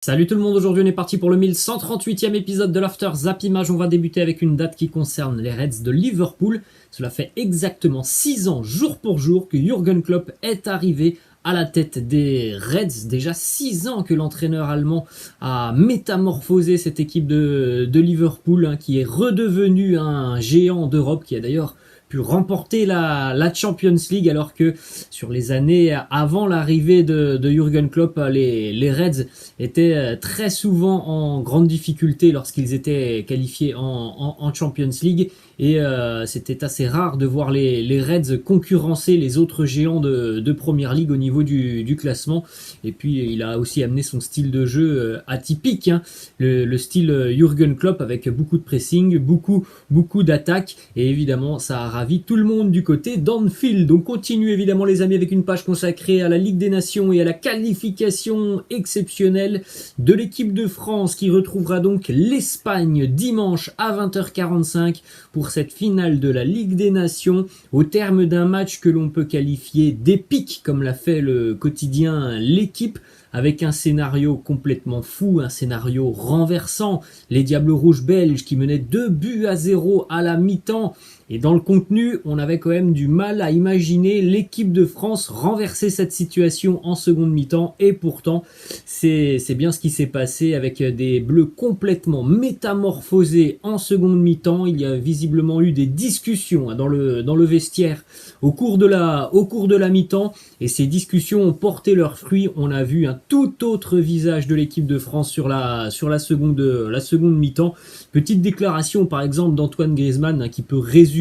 Salut tout le monde, aujourd'hui on est parti pour le 1138e épisode de l'After Zap Image. On va débuter avec une date qui concerne les Reds de Liverpool. Cela fait exactement 6 ans, jour pour jour, que Jürgen Klopp est arrivé à la tête des Reds. Déjà 6 ans que l'entraîneur allemand a métamorphosé cette équipe de Liverpool, qui est redevenu un géant d'Europe, qui a d'ailleurs pu remporter la Champions League, alors que sur les années avant l'arrivée de Jürgen Klopp, les Reds étaient très souvent en grande difficulté lorsqu'ils étaient qualifiés en Champions League, et c'était assez rare de voir les Reds concurrencer les autres géants de Première Ligue au niveau du classement. Et puis il a aussi amené son style de jeu atypique, le style Jürgen Klopp, avec beaucoup de pressing, beaucoup d'attaques, et évidemment ça a ravi tout le monde du côté d'Anfield. On continue évidemment les amis avec une page consacrée à la Ligue des Nations et à la qualification exceptionnelle de l'équipe de France, qui retrouvera donc l'Espagne dimanche à 20h45 pour cette finale de la Ligue des Nations, au terme d'un match que l'on peut qualifier d'épique, comme l'a fait le quotidien L'Équipe, avec un scénario complètement fou, un scénario renversant. Les Diables Rouges belges qui menaient 2-0 à la mi-temps. Et dans le contenu, on avait quand même du mal à imaginer l'équipe de France renverser cette situation en seconde mi-temps. Et pourtant, c'est bien ce qui s'est passé, avec des Bleus complètement métamorphosés en seconde mi-temps. Il y a visiblement eu des discussions dans le vestiaire au cours de la mi-temps. Et ces discussions ont porté leurs fruits. On a vu un tout autre visage de l'équipe de France sur la seconde mi-temps. Petite déclaration par exemple d'Antoine Griezmann, qui peut résumer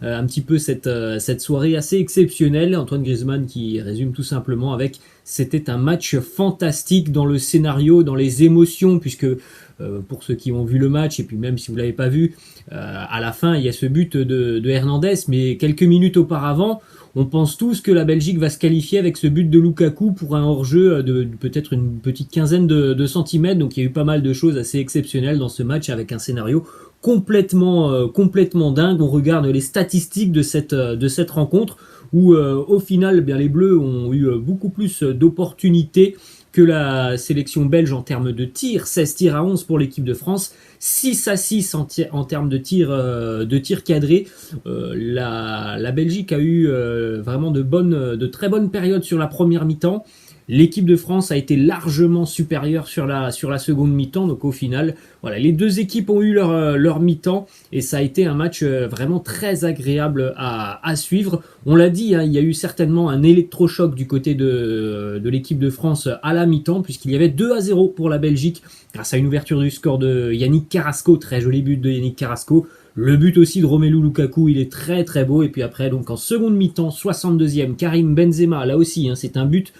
un petit peu cette soirée assez exceptionnelle. Antoine Griezmann qui résume tout simplement avec: c'était un match fantastique dans le scénario, dans les émotions, puisque pour ceux qui ont vu le match, et puis même si vous l'avez pas vu, à la fin il y a ce but de Hernandez, mais quelques minutes auparavant on pense tous que la Belgique va se qualifier avec ce but de Lukaku pour un hors-jeu de peut-être une petite quinzaine de centimètres. Donc il y a eu pas mal de choses assez exceptionnelles dans ce match, avec un scénario complètement dingue. On regarde les statistiques de cette rencontre, où au final les Bleus ont eu beaucoup plus d'opportunités que la sélection belge en termes de tirs. 16 tirs à 11 pour l'équipe de France, 6-6 en termes de tirs cadrés. La Belgique a eu vraiment de très bonnes périodes sur la première mi-temps. L'équipe de France a été largement supérieure sur la seconde mi-temps. Donc au final, voilà, les deux équipes ont eu leur mi-temps, et ça a été un match vraiment très agréable à suivre. On l'a dit, il y a eu certainement un électrochoc du côté de l'équipe de France à la mi-temps, puisqu'il y avait 2-0 pour la Belgique grâce à une ouverture du score de Yannick Carrasco. Très joli but de Yannick Carrasco. Le but aussi de Romelu Lukaku, il est très très beau. Et puis après, donc en seconde mi-temps, 62e, Karim Benzema, là aussi, c'est un but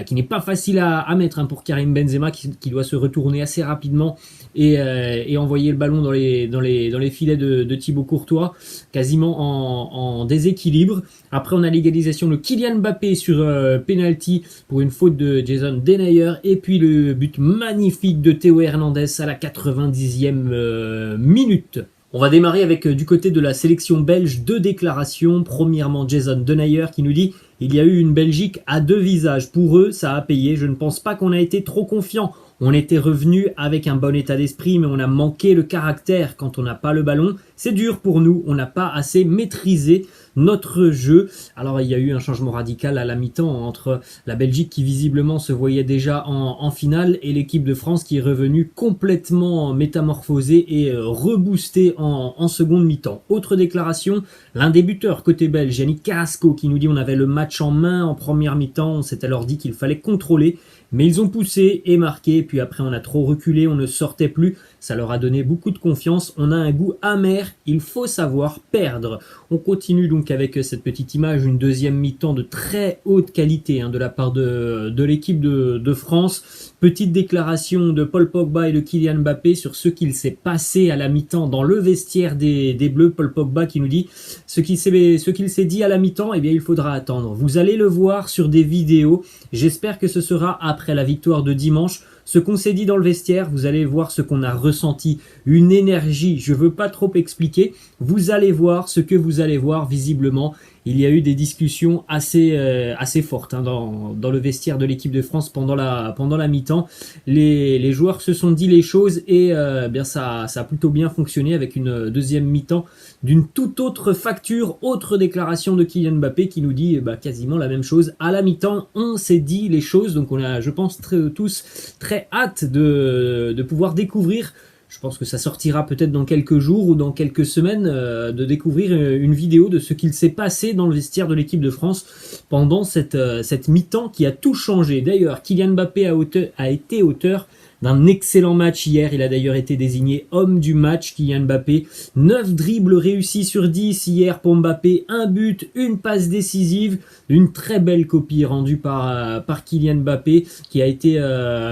qui n'est pas facile à mettre pour Karim Benzema, qui doit se retourner assez rapidement et envoyer le ballon dans les filets de Thibaut Courtois, quasiment en déséquilibre. Après, on a l'égalisation de Kylian Mbappé sur penalty pour une faute de Jason Denayer, et puis le but magnifique de Théo Hernandez à la 90e minute. On va démarrer avec du côté de la sélection belge 2 déclarations. Premièrement, Jason Denayer qui nous dit: il y a eu une Belgique à 2 visages. Pour eux, ça a payé. Je ne pense pas qu'on a été trop confiant. On était revenu avec un bon état d'esprit, mais on a manqué le caractère quand on n'a pas le ballon. C'est dur pour nous. On n'a pas assez maîtrisé notre jeu. Alors il y a eu un changement radical à la mi-temps entre la Belgique, qui visiblement se voyait déjà en finale, et l'équipe de France qui est revenue complètement métamorphosée et reboostée en seconde mi-temps. Autre déclaration, l'un des buteurs côté belge, Yannick Carrasco, qui nous dit: on avait le match en main en première mi-temps, on s'est alors dit qu'il fallait contrôler, mais ils ont poussé et marqué, puis après on a trop reculé, on ne sortait plus, ça leur a donné beaucoup de confiance, on a un goût amer, il faut savoir perdre. On continue donc avec cette petite image, une deuxième mi-temps de très haute qualité de la part de l'équipe de France. Petite déclaration de Paul Pogba et de Kylian Mbappé sur ce qu'il s'est passé à la mi-temps dans le vestiaire des Bleus. Paul Pogba qui nous dit: ce qu'il s'est dit à la mi-temps, eh bien il faudra attendre. Vous allez le voir sur des vidéos, j'espère que ce sera après la victoire de dimanche. Ce qu'on s'est dit dans le vestiaire, vous allez voir ce qu'on a ressenti, une énergie, je veux pas trop expliquer, vous allez voir ce que vous allez voir visiblement. il y a eu des discussions assez fortes hein, dans le vestiaire de l'équipe de France pendant la mi-temps. Les joueurs se sont dit les choses et bien ça a plutôt bien fonctionné avec une deuxième mi-temps d'une toute autre facture. Autre déclaration de Kylian Mbappé qui nous dit quasiment la même chose. À la mi-temps, on s'est dit les choses, donc on a, je pense, tous très hâte de pouvoir découvrir. Je pense que ça sortira peut-être dans quelques jours ou dans quelques semaines de découvrir une vidéo de ce qu'il s'est passé dans le vestiaire de l'équipe de France pendant cette mi-temps qui a tout changé. D'ailleurs, Kylian Mbappé a été auteur d'un excellent match hier. Il a d'ailleurs été désigné homme du match, Kylian Mbappé. 9 dribbles réussis sur 10 hier pour Mbappé. Un but, une passe décisive. Une très belle copie rendue par Kylian Mbappé qui a été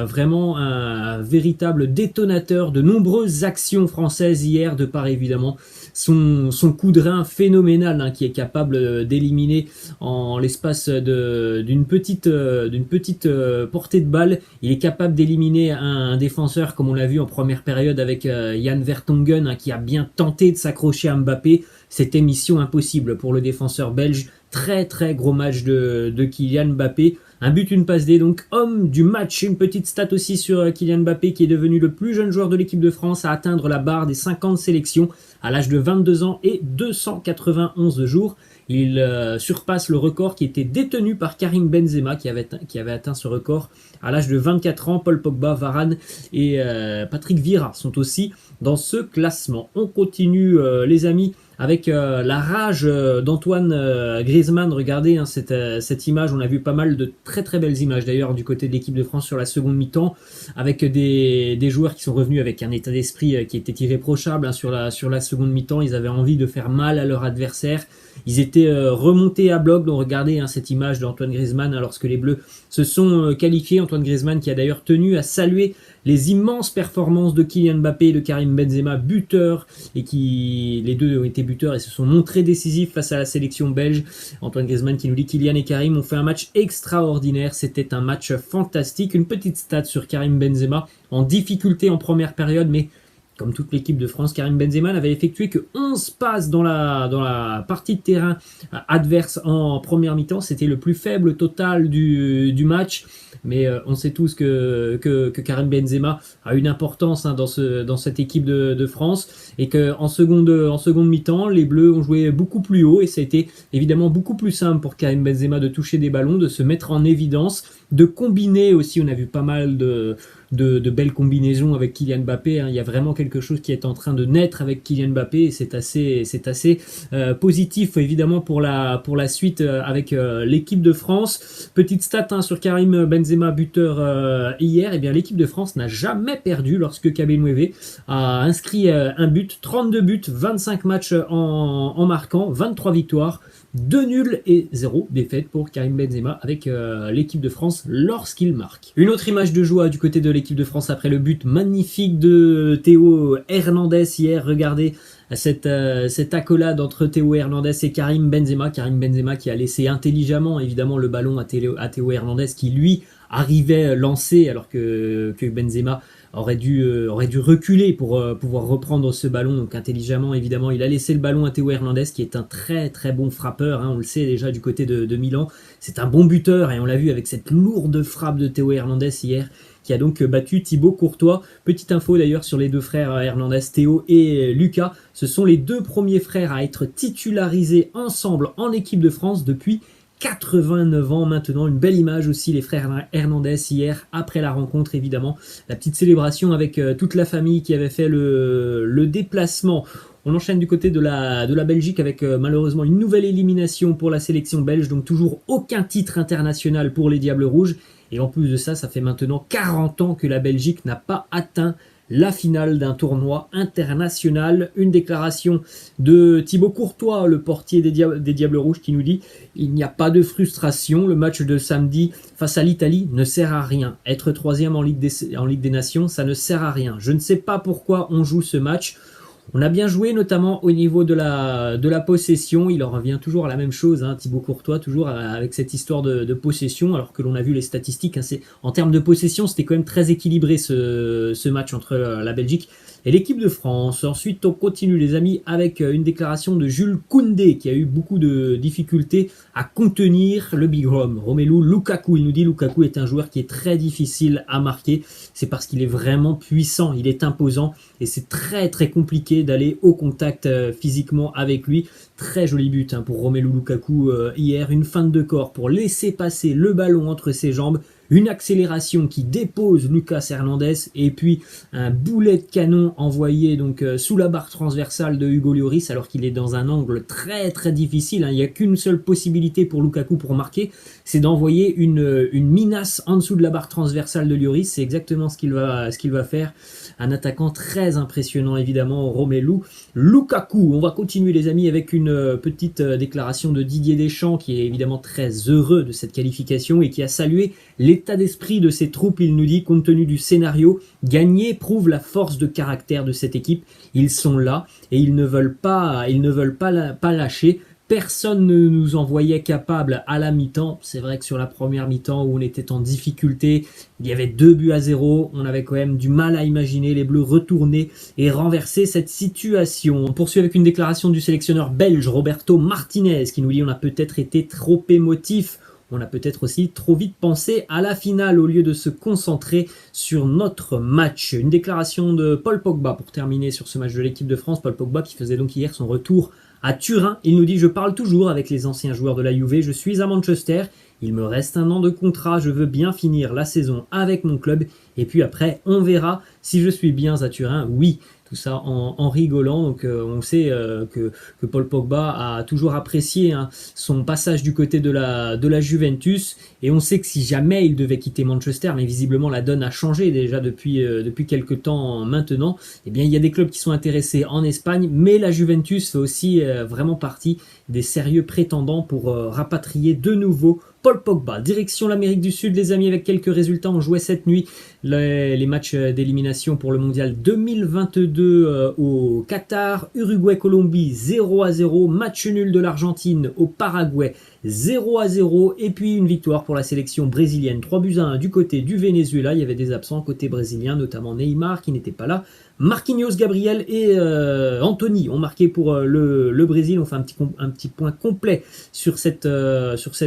vraiment un véritable détonateur de nombreuses actions françaises hier, de par évidemment son coup de rein phénoménal hein, qui est capable d'éliminer en l'espace d'une petite portée de balle. Il est capable d'éliminer un défenseur comme on l'a vu en première période avec Jan Vertonghen hein, qui a bien tenté de s'accrocher à Mbappé. C'était mission impossible pour le défenseur belge. Très très gros match de Kylian Mbappé. Un but, une passe D, donc homme du match. Une petite stat aussi sur Kylian Mbappé qui est devenu le plus jeune joueur de l'équipe de France à atteindre la barre des 50 sélections à l'âge de 22 ans et 291 jours. Il surpasse le record qui était détenu par Karim Benzema qui avait atteint ce record à l'âge de 24 ans. Paul Pogba, Varane et Patrick Vieira sont aussi dans ce classement. On continue les amis avec la rage d'Antoine Griezmann. Regardez hein, cette image, on a vu pas mal de très très belles images d'ailleurs du côté de l'équipe de France sur la seconde mi-temps, avec des joueurs qui sont revenus avec un état d'esprit qui était irréprochable hein, sur la seconde mi-temps. Ils avaient envie de faire mal à leur adversaire, ils étaient remontés à bloc. Donc regardez hein, cette image d'Antoine Griezmann hein, lorsque les Bleus se sont qualifiés. Antoine Griezmann qui a d'ailleurs tenu à saluer les immenses performances de Kylian Mbappé et de Karim Benzema, buteurs, et qui les deux ont été buteurs et se sont montrés décisifs face à la sélection belge. Antoine Griezmann qui nous dit Kylian et Karim ont fait un match extraordinaire, c'était un match fantastique. Une petite stat sur Karim Benzema, en difficulté en première période, mais comme toute l'équipe de France, Karim Benzema n'avait effectué que 11 passes dans la partie de terrain adverse en première mi-temps. C'était le plus faible total du match. Mais on sait tous que Karim Benzema a une importance hein, dans cette équipe de France, et qu'en seconde mi-temps, les Bleus ont joué beaucoup plus haut et ça a été évidemment beaucoup plus simple pour Karim Benzema de toucher des ballons, de se mettre en évidence, de combiner aussi. On a vu pas mal de belles combinaisons avec Kylian Mbappé. Hein. Il y a vraiment quelque chose qui est en train de naître avec Kylian Mbappé et c'est assez positif évidemment pour la suite avec l'équipe de France. Petite stat hein, sur Karim Benzema, buteur hier. Et bien l'équipe de France n'a jamais perdu lorsque Kabeloué a inscrit un but. 32 buts, 25 matchs en marquant, 23 victoires, 2 nuls et 0 défaite pour Karim Benzema avec l'équipe de France lorsqu'il marque. Une autre image de joie du côté de l'équipe de France après le but magnifique de Théo Hernandez hier. Regardez cette accolade entre Théo Hernandez et Karim Benzema. Karim Benzema qui a laissé intelligemment évidemment le ballon à Théo Hernandez qui lui arrivait lancé alors que Benzema aurait dû reculer pour pouvoir reprendre ce ballon. Donc intelligemment évidemment il a laissé le ballon à Théo Hernandez qui est un très très bon frappeur hein, on le sait déjà du côté de Milan. C'est un bon buteur et on l'a vu avec cette lourde frappe de Théo Hernandez hier qui a donc battu Thibaut Courtois. Petite info d'ailleurs sur les deux frères Hernandez, Théo et Lucas. Ce sont les deux premiers frères à être titularisés ensemble en équipe de France depuis 89 ans maintenant. Une belle image aussi, les frères Hernandez hier après la rencontre évidemment. La petite célébration avec toute la famille qui avait fait le déplacement. On enchaîne du côté de la Belgique avec malheureusement une nouvelle élimination pour la sélection belge. Donc toujours aucun titre international pour les Diables Rouges. Et en plus de ça, ça fait maintenant 40 ans que la Belgique n'a pas atteint la finale d'un tournoi international. Une déclaration de Thibaut Courtois, le portier des Diables Rouges, qui nous dit « Il n'y a pas de frustration, le match de samedi face à l'Italie ne sert à rien. Être troisième en Ligue des Nations, ça ne sert à rien. Je ne sais pas pourquoi on joue ce match. » On a bien joué notamment au niveau de la possession. Il en revient toujours à la même chose, hein, Thibaut Courtois, toujours avec cette histoire de possession, alors que l'on a vu les statistiques. Hein, en termes de possession, c'était quand même très équilibré ce match entre la Belgique et l'équipe de France. Ensuite, on continue les amis avec une déclaration de Jules Koundé qui a eu beaucoup de difficultés à contenir le Big Rom. Romelu Lukaku, il nous dit Lukaku est un joueur qui est très difficile à marquer. C'est parce qu'il est vraiment puissant, il est imposant et c'est très très compliqué d'aller au contact physiquement avec lui. Très joli but pour Romelu Lukaku hier, une feinte de corps pour laisser passer le ballon entre ses jambes, une accélération qui dépose Lucas Hernandez et puis un boulet de canon envoyé donc sous la barre transversale de Hugo Lloris alors qu'il est dans un angle très très difficile. Il n'y a qu'une seule possibilité pour Lukaku pour marquer, c'est d'envoyer une minace en dessous de la barre transversale de Lloris. C'est exactement ce qu'il va faire. Un attaquant très impressionnant évidemment, Romelu Lukaku. On va continuer les amis avec une petite déclaration de Didier Deschamps qui est évidemment très heureux de cette qualification et qui a salué l'état d'esprit de ses troupes. Il nous dit, compte tenu du scénario, gagner prouve la force de caractère de cette équipe. Ils sont là et ils ne veulent pas lâcher. Personne ne nous en voyait capable à la mi-temps. C'est vrai que sur la première mi-temps où on était en difficulté, il y avait 2-0. On avait quand même du mal à imaginer les Bleus retourner et renverser cette situation. On poursuit avec une déclaration du sélectionneur belge Roberto Martinez qui nous dit on a peut-être été trop émotif. On a peut-être aussi trop vite pensé à la finale au lieu de se concentrer sur notre match. Une déclaration de Paul Pogba pour terminer sur ce match de l'équipe de France. Paul Pogba qui faisait donc hier son retour à Turin. Il nous dit « Je parle toujours avec les anciens joueurs de la Juve. Je suis à Manchester. Il me reste 1 an de contrat. Je veux bien finir la saison avec mon club. Et puis après, on verra si je suis bien à Turin. Oui. » Tout ça en rigolant. Donc on sait que Paul Pogba a toujours apprécié son passage du côté de la Juventus. Et on sait que si jamais il devait quitter Manchester, mais visiblement la donne a changé déjà depuis quelques temps maintenant, eh bien il y a des clubs qui sont intéressés en Espagne, mais la Juventus fait aussi vraiment partie des sérieux prétendants pour rapatrier de nouveau Paul Pogba. Direction l'Amérique du Sud les amis, avec quelques résultats. On jouait cette nuit les matchs d'élimination pour le mondial 2022 au Qatar. Uruguay-Colombie 0-0, match nul de l'Argentine au Paraguay 0-0 et puis une victoire pour la sélection brésilienne 3-1 du côté du Venezuela. Il y avait des absents côté brésilien, notamment Neymar qui n'était pas là. Marquinhos, Gabriel et Anthony ont marqué pour le Brésil. On fait un petit point complet sur cette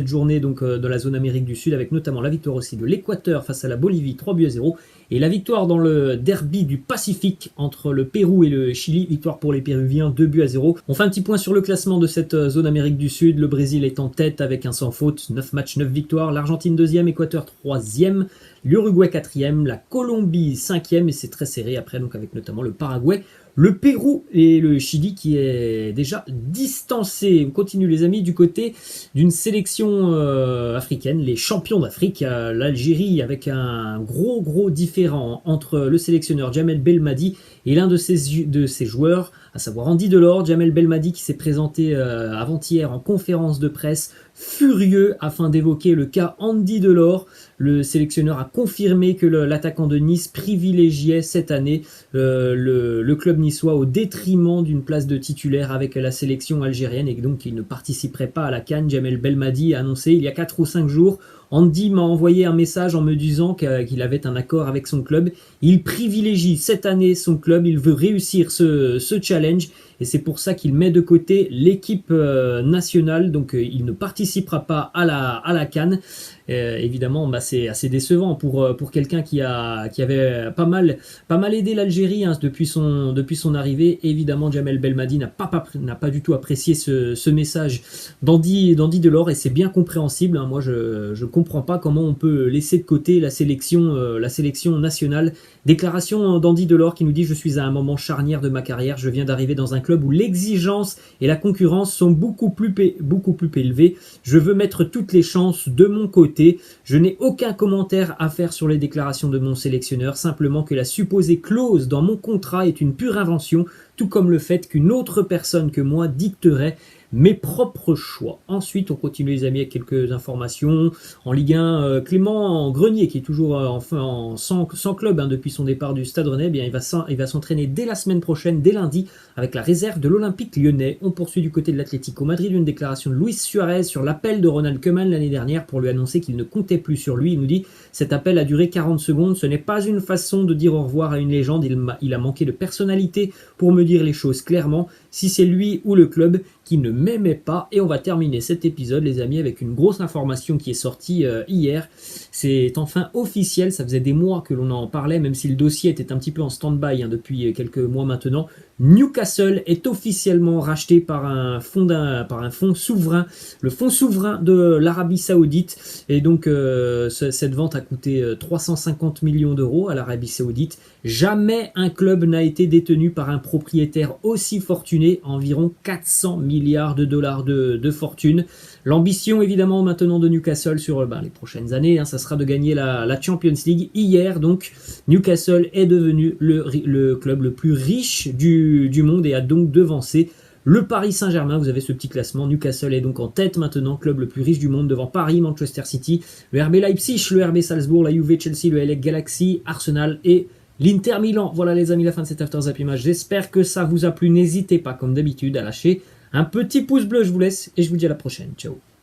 journée donc dans la zone Amérique du Sud, avec notamment la victoire aussi de l'Équateur face à la Bolivie 3-0 et la victoire dans le derby du Pacifique entre le Pérou et le Chili, victoire pour les Péruviens 2-0. On fait un petit point sur le classement de cette zone Amérique du Sud. Le Brésil est en tête avec un sans faute, 9 matchs, 9 victoires. L'Argentine 2e, Équateur 3e, l'Uruguay 4e, la Colombie 5e et c'est très serré après donc avec notamment le Paraguay, le Pérou et le Chili qui est déjà distancé. On continue les amis du côté d'une sélection africaine, les champions d'Afrique, l'Algérie, avec un gros différent entre le sélectionneur Djamel Belmadi et l'un de ses joueurs, à savoir Andy Delors. Djamel Belmadi qui s'est présenté avant-hier en conférence de presse furieux afin d'évoquer le cas Andy Delors. Le sélectionneur a confirmé que l'attaquant de Nice privilégiait cette année le club niçois au détriment d'une place de titulaire avec la sélection algérienne et donc il ne participerait pas à la CAN. Djamel Belmadi a annoncé il y a 4 ou 5 jours: Andy m'a envoyé un message en me disant qu'il avait un accord avec son club. Il privilégie cette année son club, il veut réussir ce challenge et c'est pour ça qu'il met de côté l'équipe nationale. Donc il ne participera pas à la CAN. Évidemment, c'est assez décevant pour quelqu'un qui avait pas mal aidé l'Algérie depuis son arrivée. Évidemment, Djamel Belmadi n'a pas du tout apprécié ce message d'Andy Delors et c'est bien compréhensible. Moi, je comprends pas comment on peut laisser de côté la sélection nationale. Déclaration d'Andy Delors qui nous dit: je suis à un moment charnière de ma carrière. Je viens d'arriver dans un club où l'exigence et la concurrence sont beaucoup plus élevées. Je veux mettre toutes les chances de mon côté. Je n'ai aucun commentaire à faire sur les déclarations de mon sélectionneur, simplement que la supposée clause dans mon contrat est une pure invention, tout comme le fait qu'une autre personne que moi dicterait mes propres choix. Ensuite, on continue les amis avec quelques informations. En Ligue 1, Clément Grenier, qui est toujours sans club depuis son départ du Stade Rennais, bien, il va s'entraîner dès la semaine prochaine, dès lundi, avec la réserve de l'Olympique Lyonnais. On poursuit du côté de l'Atlético Madrid une déclaration de Luis Suarez sur l'appel de Ronald Koeman l'année dernière pour lui annoncer qu'il ne comptait plus sur lui. Il nous dit « Cet appel a duré 40 secondes, ce n'est pas une façon de dire au revoir à une légende, il a manqué de personnalité pour me dire les choses clairement. Si c'est lui ou le club qui ne m'aimait pas. » Et on va terminer cet épisode, les amis, avec une grosse information qui est sortie hier. C'est enfin officiel, ça faisait des mois que l'on en parlait, même si le dossier était un petit peu en stand-by depuis quelques mois maintenant. Newcastle est officiellement racheté par un fonds souverain, le fonds souverain de l'Arabie Saoudite. Et donc, cette vente a coûté 350 millions d'euros à l'Arabie Saoudite. Jamais un club n'a été détenu par un propriétaire aussi fortuné, environ 400 milliards de dollars de fortune. L'ambition évidemment maintenant de Newcastle sur les prochaines années, ça sera de gagner la Champions League. Hier donc, Newcastle est devenu le club le plus riche du monde et a donc devancé le Paris Saint-Germain. Vous avez ce petit classement, Newcastle est donc en tête maintenant, club le plus riche du monde devant Paris, Manchester City, le RB Leipzig, le RB Salzbourg, la Juve, Chelsea, le LA Galaxy, Arsenal et l'Inter Milan. Voilà les amis, la fin de cet After Zap Image. J'espère que ça vous a plu. N'hésitez pas comme d'habitude à lâcher un petit pouce bleu. Je vous laisse et je vous dis à la prochaine. Ciao.